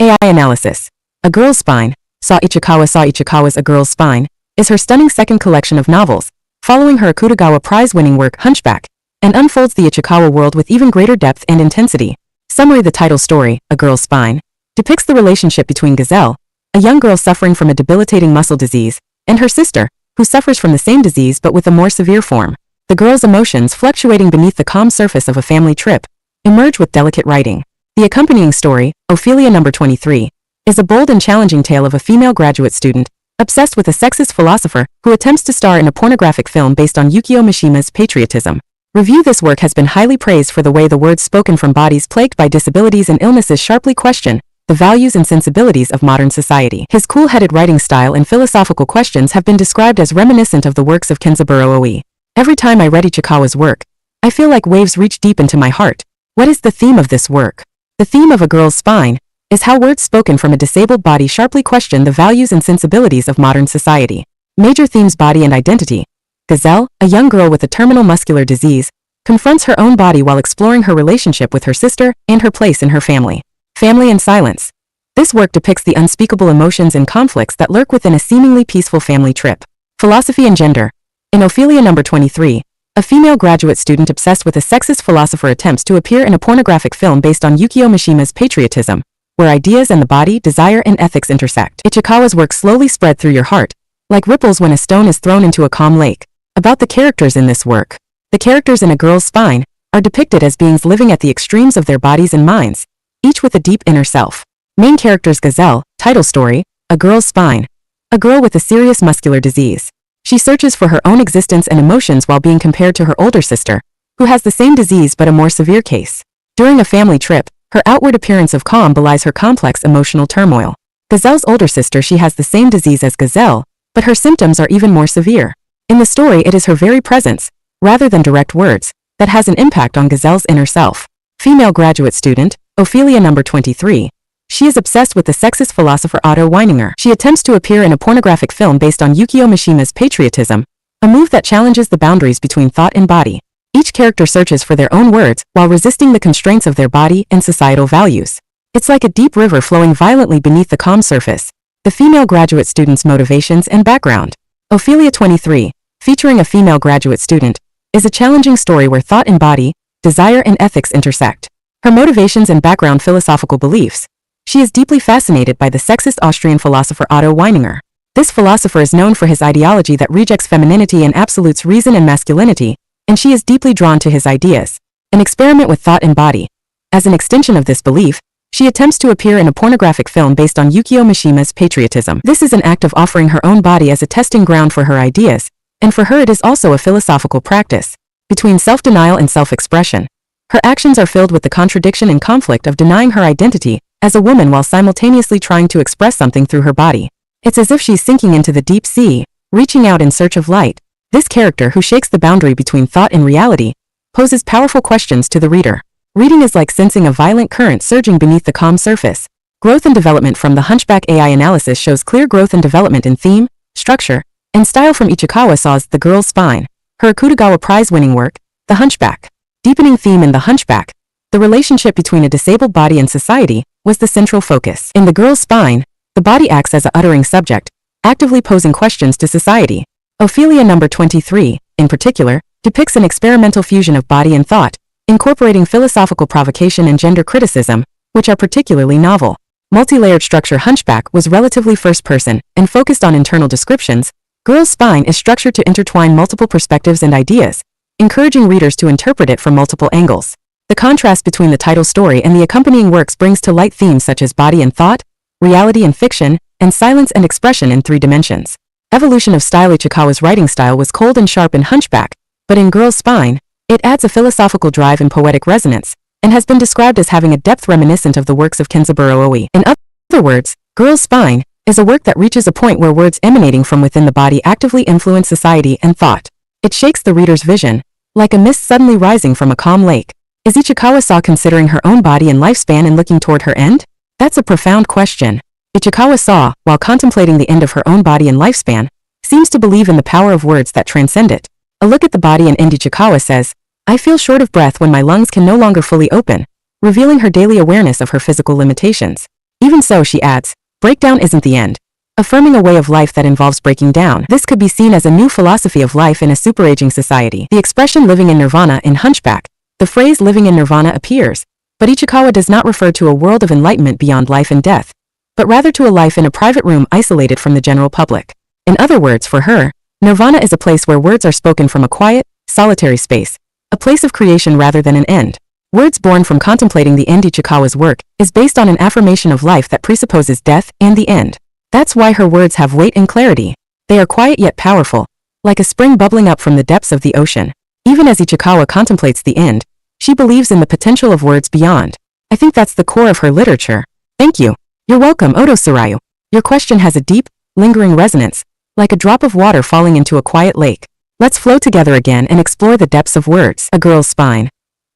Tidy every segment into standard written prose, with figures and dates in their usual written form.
AI analysis. A Girl's Spine, Ichikawa's A Girl's Spine, is her stunning second collection of novels, following her Akutagawa Prize-winning work Hunchback, and unfolds the Ichikawa world with even greater depth and intensity. Summary: the title story, A Girl's Spine, depicts the relationship between Gazelle, a young girl suffering from a debilitating muscle disease, and her sister, who suffers from the same disease but with a more severe form. The girl's emotions, fluctuating beneath the calm surface of a family trip, emerge with delicate writing. The accompanying story, Ophelia No. 23, is a bold and challenging tale of a female graduate student, obsessed with a sexist philosopher who attempts to star in a pornographic film based on Yukio Mishima's patriotism. Review: this work has been highly praised for the way the words spoken from bodies plagued by disabilities and illnesses sharply question the values and sensibilities of modern society. His cool-headed writing style and philosophical questions have been described as reminiscent of the works of Kenzaburo Oe. Every time I read Ichikawa's work, I feel like waves reach deep into my heart. What is the theme of this work? The theme of A Girl's Spine is how words spoken from a disabled body sharply question the values and sensibilities of modern society. Major themes: body and identity. Gazelle, a young girl with a terminal muscular disease, confronts her own body while exploring her relationship with her sister and her place in her family. Family and silence. This work depicts the unspeakable emotions and conflicts that lurk within a seemingly peaceful family trip. Philosophy and gender. In Ophelia No. 23, a female graduate student obsessed with a sexist philosopher attempts to appear in a pornographic film based on Yukio Mishima's patriotism, where ideas and the body, desire, and ethics intersect. Ichikawa's work slowly spread through your heart, like ripples when a stone is thrown into a calm lake. About the characters in this work. The characters in A Girl's Spine are depicted as beings living at the extremes of their bodies and minds, each with a deep inner self. Main characters: Gazelle, title story, A Girl's Spine. A girl with a serious muscular disease. She searches for her own existence and emotions while being compared to her older sister, who has the same disease but a more severe case. During a family trip, her outward appearance of calm belies her complex emotional turmoil. Gazelle's older sister, she has the same disease as Gazelle, but her symptoms are even more severe. In the story, it is her very presence, rather than direct words, that has an impact on Gazelle's inner self. Female graduate student, Ophelia No. 23. She is obsessed with the sexist philosopher Otto Weininger. She attempts to appear in a pornographic film based on Yukio Mishima's patriotism, a move that challenges the boundaries between thought and body. Each character searches for their own words while resisting the constraints of their body and societal values. It's like a deep river flowing violently beneath the calm surface. The female graduate student's motivations and background. Ophelia 23, featuring a female graduate student, is a challenging story where thought and body, desire and ethics intersect. Her motivations and background: philosophical beliefs. She is deeply fascinated by the sexist Austrian philosopher Otto Weininger. This philosopher is known for his ideology that rejects femininity and absolutes reason and masculinity, and she is deeply drawn to his ideas. An experiment with thought and body. As an extension of this belief, she attempts to appear in a pornographic film based on Yukio Mishima's patriotism. This is an act of offering her own body as a testing ground for her ideas, and for her it is also a philosophical practice. Between self-denial and self-expression. Her actions are filled with the contradiction and conflict of denying her identity as a woman while simultaneously trying to express something through her body. It's as if she's sinking into the deep sea, reaching out in search of light. This character, who shakes the boundary between thought and reality, poses powerful questions to the reader. Reading is like sensing a violent current surging beneath the calm surface. Growth and development from the Hunchback. AI analysis shows clear growth and development in theme, structure, and style from Ichikawa's The Girl's Spine, her Akutagawa Prize-winning work, The Hunchback. Deepening theme in The Hunchback. The relationship between a disabled body and society was the central focus. In The Girl's Spine, the body acts as a uttering subject, actively posing questions to society. Ophelia No. 23, in particular, depicts an experimental fusion of body and thought, incorporating philosophical provocation and gender criticism, which are particularly novel. Multi-layered structure. Hunchback was relatively first-person and focused on internal descriptions. Girl's Spine is structured to intertwine multiple perspectives and ideas, encouraging readers to interpret it from multiple angles. The contrast between the title story and the accompanying works brings to light themes such as body and thought, reality and fiction, and silence and expression in 3 dimensions. Evolution of style. Ichikawa's writing style was cold and sharp in Hunchback, but in Girl's Spine, it adds a philosophical drive and poetic resonance, and has been described as having a depth reminiscent of the works of Kenzaburo Oe. In other words, Girl's Spine is a work that reaches a point where words emanating from within the body actively influence society and thought. It shakes the reader's vision, like a mist suddenly rising from a calm lake. Is Ichikawa considering her own body and lifespan and looking toward her end? That's a profound question. Ichikawa, while contemplating the end of her own body and lifespan, seems to believe in the power of words that transcend it. A look at the body and end. Ichikawa says, "I feel short of breath when my lungs can no longer fully open," revealing her daily awareness of her physical limitations. Even so, she adds, breakdown isn't the end. Affirming a way of life that involves breaking down. This could be seen as a new philosophy of life in a superaging society. The expression living in nirvana in Hunchback, the phrase living in nirvana appears, but Ichikawa does not refer to a world of enlightenment beyond life and death, but rather to a life in a private room isolated from the general public. In other words, for her, nirvana is a place where words are spoken from a quiet, solitary space, a place of creation rather than an end. Words born from contemplating the end. Ichikawa's work is based on an affirmation of life that presupposes death and the end. That's why her words have weight and clarity. They are quiet yet powerful, like a spring bubbling up from the depths of the ocean. Even as Ichikawa contemplates the end, she believes in the potential of words beyond. I think that's the core of her literature. Thank you. You're welcome, Oto Surayu. Your question has a deep, lingering resonance, like a drop of water falling into a quiet lake. Let's flow together again and explore the depths of words. A Girl's Spine.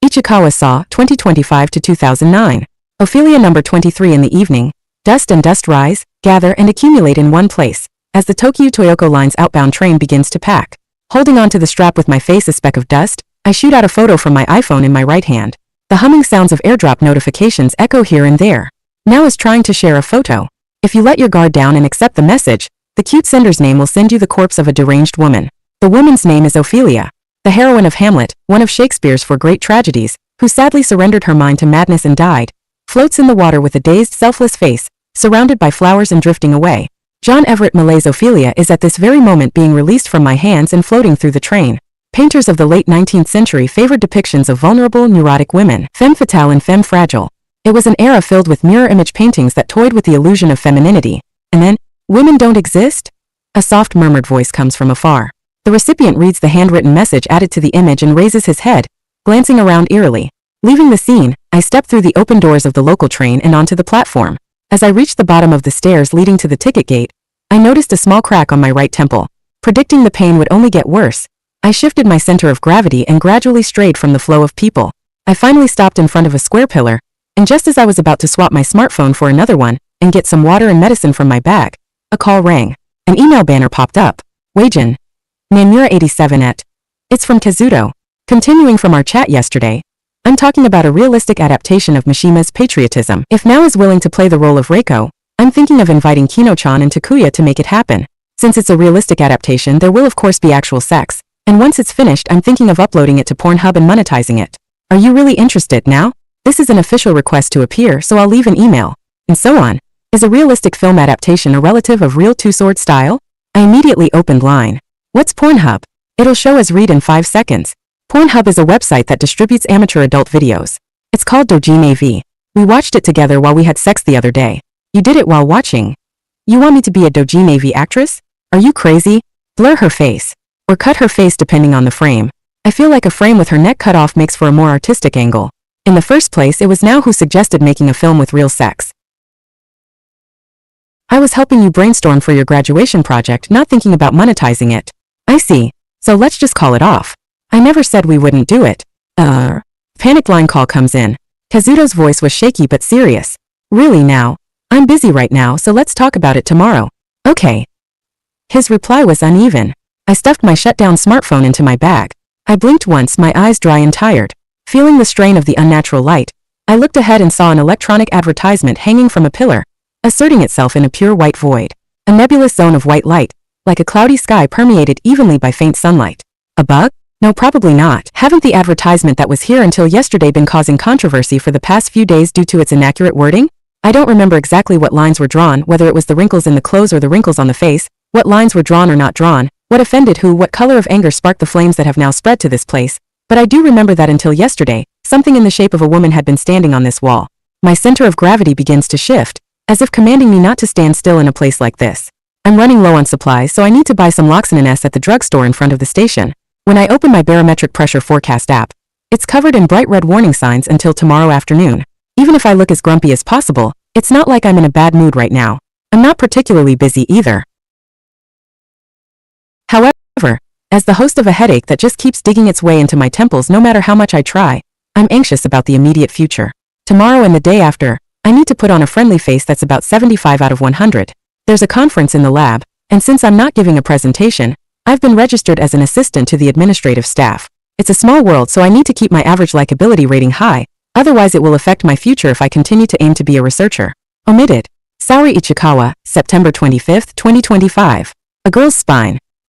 Ichikawa saw 2025 to 2009. Ophelia number 23. In the evening, dust and dust rise, gather and accumulate in one place, as the Tokyo Toyoko Line's outbound train begins to pack. Holding onto the strap with my face a speck of dust, I shoot out a photo from my iPhone in my right hand. The humming sounds of airdrop notifications echo here and there. Now is trying to share a photo. If you let your guard down and accept the message, the cute sender's name will send you the corpse of a deranged woman. The woman's name is Ophelia, the heroine of Hamlet, one of Shakespeare's 4 great tragedies, who sadly surrendered her mind to madness and died, floats in the water with a dazed, selfless face, surrounded by flowers and drifting away. John Everett Millet's Ophelia is at this very moment being released from my hands and floating through the train. Painters of the late 19th century favored depictions of vulnerable, neurotic women, femme fatale and femme fragile. It was an era filled with mirror image paintings that toyed with the illusion of femininity. And then, women don't exist? A soft murmured voice comes from afar. The recipient reads the handwritten message added to the image and raises his head, glancing around eerily. Leaving the scene, I step through the open doors of the local train and onto the platform. As I reached the bottom of the stairs leading to the ticket gate, I noticed a small crack on my right temple. Predicting the pain would only get worse, I shifted my center of gravity and gradually strayed from the flow of people. I finally stopped in front of a square pillar, and just as I was about to swap my smartphone for another one and get some water and medicine from my bag, a call rang. An email banner popped up. Weijin. Nanmura87 et. It's from Kazuto. Continuing from our chat yesterday, I'm talking about a realistic adaptation of Mishima's patriotism. If Now is willing to play the role of Reiko, I'm thinking of inviting Kino-chan and Takuya to make it happen. Since it's a realistic adaptation, there will of course be actual sex, and once it's finished, I'm thinking of uploading it to Pornhub and monetizing it. Are you really interested now? This is an official request to appear, so I'll leave an email. And so on. Is a realistic film adaptation a relative of real two-sword style? I immediately opened line. What's Pornhub? It'll show as read in 5 seconds. Pornhub is a website that distributes amateur adult videos. It's called Dojin AV. We watched it together while we had sex the other day. You did it while watching. You want me to be a Dojin AV actress? Are you crazy? Blur her face. Or cut her face depending on the frame. I feel like a frame with her neck cut off makes for a more artistic angle. In the first place, it was Now who suggested making a film with real sex. I was helping you brainstorm for your graduation project, not thinking about monetizing it. I see. So let's just call it off. I never said we wouldn't do it. Panicked line call comes in. Kazuto's voice was shaky but serious. Really now? I'm busy right now, so let's talk about it tomorrow. Okay. His reply was uneven. I stuffed my shut-down smartphone into my bag. I blinked once, my eyes dry and tired. Feeling the strain of the unnatural light, I looked ahead and saw an electronic advertisement hanging from a pillar, asserting itself in a pure white void. A nebulous zone of white light, like a cloudy sky permeated evenly by faint sunlight. A bug? No, probably not. Haven't the advertisement that was here until yesterday been causing controversy for the past few days due to its inaccurate wording? I don't remember exactly what lines were drawn, whether it was the wrinkles in the clothes or the wrinkles on the face, what lines were drawn or not drawn, what offended who, what color of anger sparked the flames that have now spread to this place. But I do remember that until yesterday, something in the shape of a woman had been standing on this wall. My center of gravity begins to shift, as if commanding me not to stand still in a place like this. I'm running low on supplies, so I need to buy some Loxonin S at the drugstore in front of the station. When I open my barometric pressure forecast app, it's covered in bright red warning signs until tomorrow afternoon. Even if I look as grumpy as possible, it's not like I'm in a bad mood right now. I'm not particularly busy either. However, as the host of a headache that just keeps digging its way into my temples no matter how much I try, I'm anxious about the immediate future. Tomorrow and the day after, I need to put on a friendly face that's about 75 out of 100. There's a conference in the lab, and since I'm not giving a presentation, I've been registered as an assistant to the administrative staff. It's a small world, so I need to keep my average likability rating high, otherwise it will affect my future if I continue to aim to be a researcher. Omitted. Saori Ichikawa, September 25, 2025. A Girl's Spine.